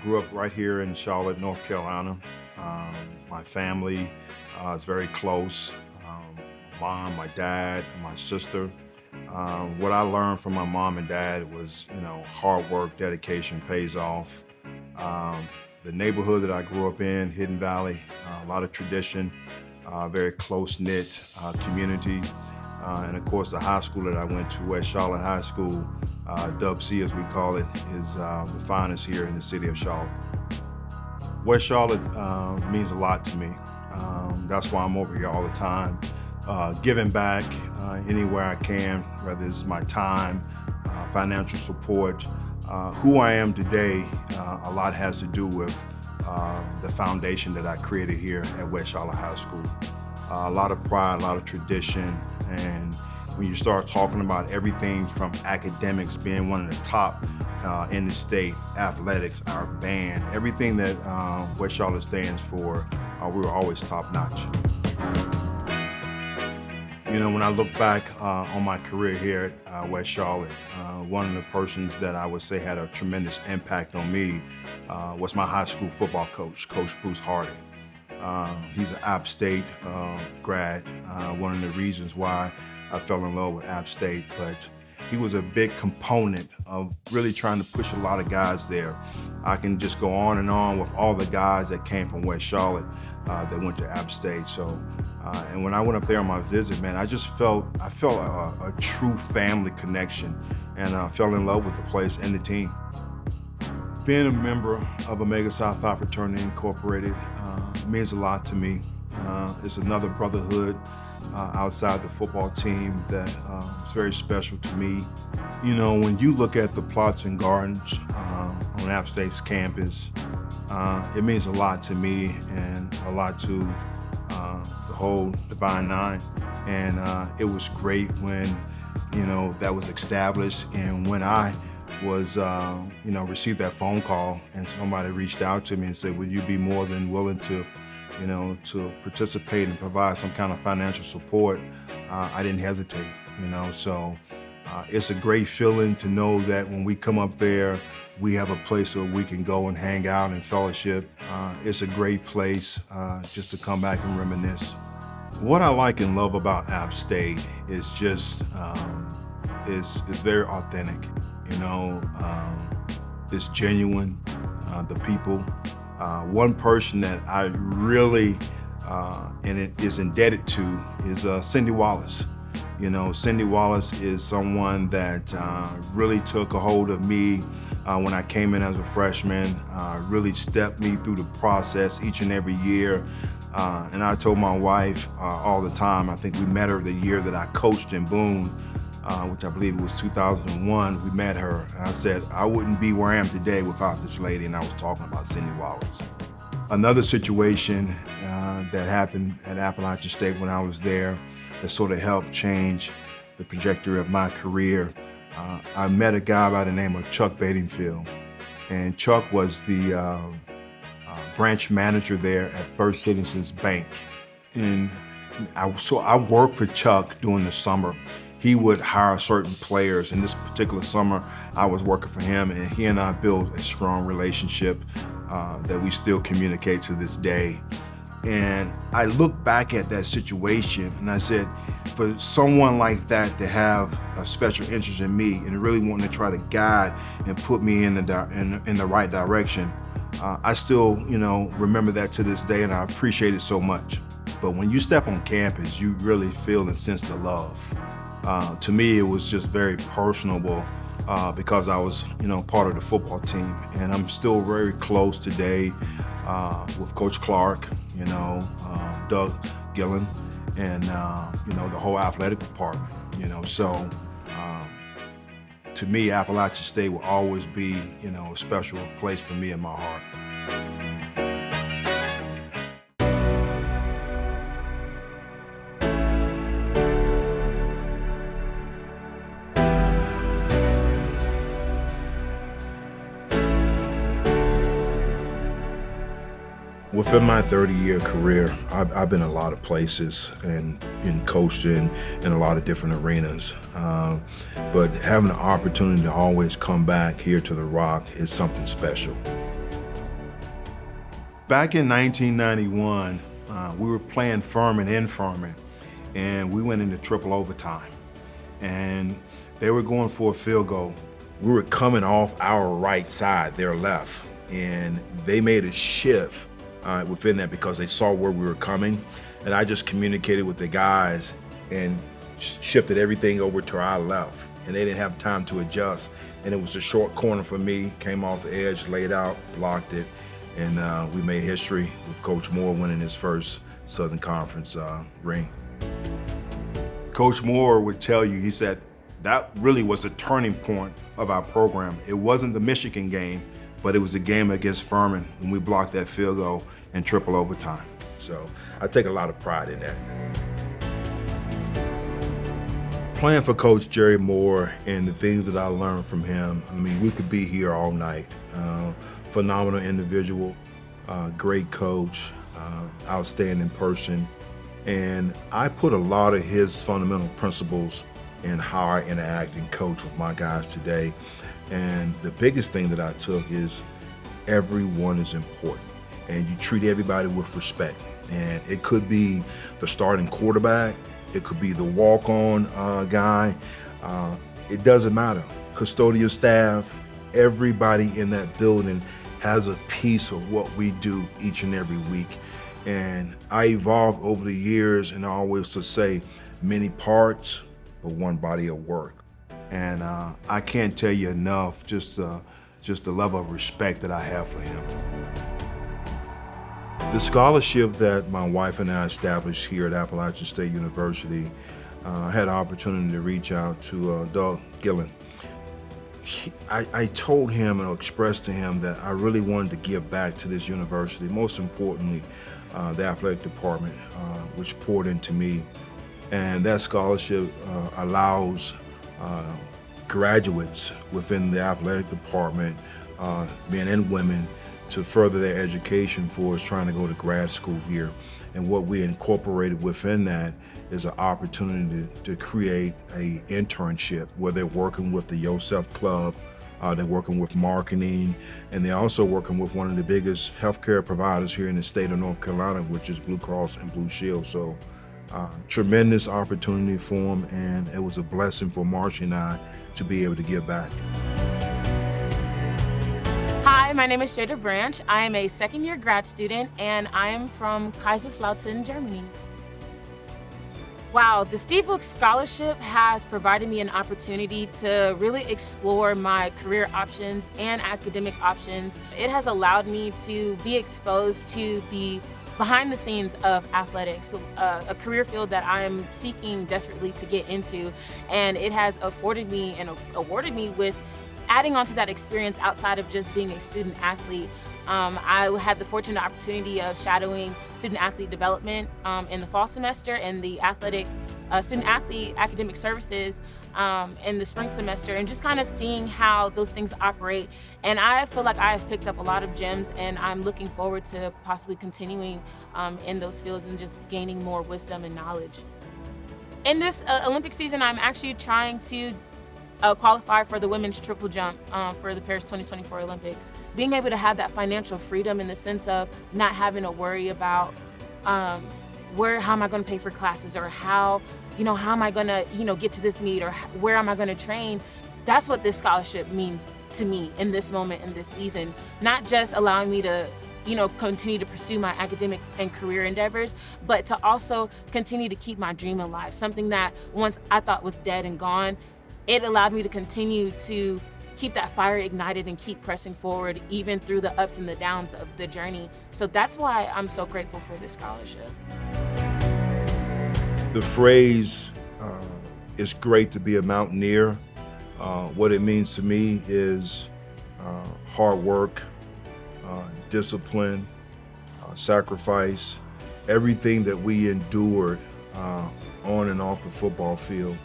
grew up right here in Charlotte, North Carolina. Um, my family is very close. Um, Mom, my dad, and my sister. What I learned from my mom and dad was, hard work, dedication pays off. Um, the neighborhood that I grew up in, Hidden Valley, a lot of tradition, very close knit community. And of course, the high school that I went to, West Charlotte High School, Dub C as we call it, is the finest here in the city of Charlotte. West Charlotte means a lot to me. That's why I'm over here all the time, giving back anywhere I can, whether it's my time, financial support. Who I am today, a lot has to do with the foundation that I created here at West Charlotte High School. A lot of pride, a lot of tradition, and when you start talking about everything from academics being one of the top in the state, athletics, our band, everything that West Charlotte stands for, we were always top notch. When I look back on my career here at West Charlotte, one of the persons that I would say had a tremendous impact on me was my high school football coach, Coach Bruce Harding. He's an App State grad, one of the reasons why I fell in love with App State, but he was a big component of really trying to push a lot of guys there. I can just go on and on with all the guys that came from West Charlotte that went to App State. And when I went up there on my visit, man, I felt a true family connection, and I fell in love with the place and the team. Being a member of Omega Psi Phi Fraternity Incorporated means a lot to me. It's another brotherhood outside the football team that is very special to me. When you look at the plots and gardens on App State's campus, it means a lot to me and a lot to the whole Divine Nine. And it was great when, that was established, and when I was, received that phone call and somebody reached out to me and said, would you be more than willing to participate and provide some kind of financial support, I didn't hesitate, So it's a great feeling to know that when we come up there, we have a place where we can go and hang out and fellowship. It's a great place just to come back and reminisce. What I like and love about App State is just, is very authentic, it's genuine, the people. One person that I really and it is indebted to is Cindy Wallace. Cindy Wallace is someone that really took a hold of me when I came in as a freshman, really stepped me through the process each and every year. And I told my wife all the time, I think we met her the year that I coached in Boone, which I believe it was 2001, we met her. And I said, I wouldn't be where I am today without this lady, and I was talking about Cindy Wallace. Another situation that happened at Appalachian State when I was there that sort of helped change the trajectory of my career, I met a guy by the name of Chuck Bedingfield. And Chuck was the branch manager there at First Citizens Bank. And I worked for Chuck during the summer. He would hire certain players. In this particular summer, I was working for him, and he and I built a strong relationship that we still communicate to this day. And I look back at that situation and I said, for someone like that to have a special interest in me and really wanting to try to guide and put me in the right direction, I still, remember that to this day, and I appreciate it so much. But when you step on campus, you really feel and sense the love. To me, it was just very personable because I was, part of the football team, and I'm still very close today with Coach Clark, Doug Gillen, and the whole athletic department. So to me, Appalachian State will always be, a special place for me in my heart. Within my 30-year career, I've been a lot of places and been coached in a lot of different arenas. But having the opportunity to always come back here to the Rock is something special. Back in 1991, we were playing Furman in Furman, and we went into triple overtime. And they were going for a field goal. We were coming off our right side, their left, and they made a shift within that because they saw where we were coming. And I just communicated with the guys and shifted everything over to our left. And they didn't have time to adjust. And it was a short corner for me, came off the edge, laid out, blocked it. And we made history with Coach Moore winning his first Southern Conference ring. Coach Moore would tell you, he said, that really was a turning point of our program. It wasn't the Michigan game, but it was a game against Furman when we blocked that field goal in triple overtime. So I take a lot of pride in that. Playing for Coach Jerry Moore and the things that I learned from him, I mean, we could be here all night. Phenomenal individual, great coach, outstanding person. And I put a lot of his fundamental principles in how I interact and coach with my guys today. And the biggest thing that I took is everyone is important and you treat everybody with respect. And it could be the starting quarterback, it could be the walk-on guy, it doesn't matter. Custodial staff, everybody in that building has a piece of what we do each and every week. And I evolved over the years, and I always would say many parts, but one body of work. And I can't tell you enough just the level of respect that I have for him. The scholarship that my wife and I established here at Appalachian State University, I had an opportunity to reach out to Doug Gillen. I told him and expressed to him that I really wanted to give back to this university, most importantly, the athletic department, which poured into me. And that scholarship allows graduates within the athletic department, men and women, to further their education for us trying to go to grad school here. And what we incorporated within that is an opportunity to create an internship where they're working with the Yosef Club, they're working with marketing, and they're also working with one of the biggest healthcare providers here in the state of North Carolina, which is Blue Cross and Blue Shield. So tremendous opportunity for them, and it was a blessing for Marcy and I to be able to give back. Hi, my name is Jada Branch. I am a second-year grad student, and I am from Kaiserslautern, Germany. Wow, the Steve Wilkes Scholarship has provided me an opportunity to really explore my career options and academic options. It has allowed me to be exposed to the behind the scenes of athletics, a career field that I am seeking desperately to get into, and it has afforded me and awarded me with adding on to that experience outside of just being a student athlete. I had the fortunate opportunity of shadowing student athlete development in the fall semester and the student athlete academic services in the spring semester, and just kind of seeing how those things operate. And I feel like I have picked up a lot of gems, and I'm looking forward to possibly continuing in those fields and just gaining more wisdom and knowledge. In this Olympic season, I'm actually trying to qualify for the women's triple jump for the Paris 2024 Olympics. Being able to have that financial freedom in the sense of not having to worry about how am I going to pay for classes, or how am I going to get to this meet, or where am I going to train. That's what this scholarship means to me in this moment, in this season. Not just allowing me to continue to pursue my academic and career endeavors, but to also continue to keep my dream alive. Something that once I thought was dead and gone, it allowed me to continue to keep that fire ignited and keep pressing forward even through the ups and the downs of the journey. So that's why I'm so grateful for this scholarship. The phrase, it's great to be a mountaineer, what it means to me is hard work, discipline, sacrifice, everything that we endured on and off the football field.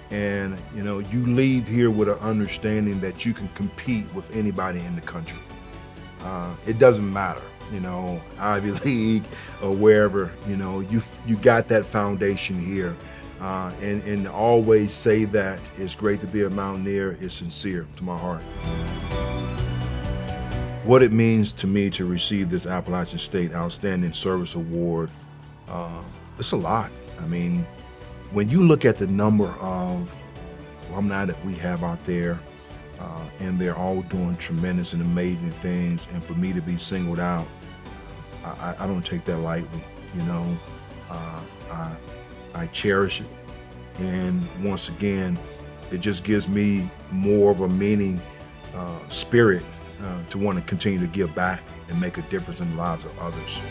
And you leave here with an understanding that you can compete with anybody in the country. It doesn't matter, Ivy League or wherever, you got that foundation here. And always say that it's great to be a mountaineer is sincere to my heart. What it means to me to receive this Appalachian State Outstanding Service Award, it's a lot. I mean, when you look at the number of alumni that we have out there, and they're all doing tremendous and amazing things, and for me to be singled out, I don't take that lightly. You know, I cherish it, and once again, it just gives me more of a meaning, spirit to want to continue to give back and make a difference in the lives of others.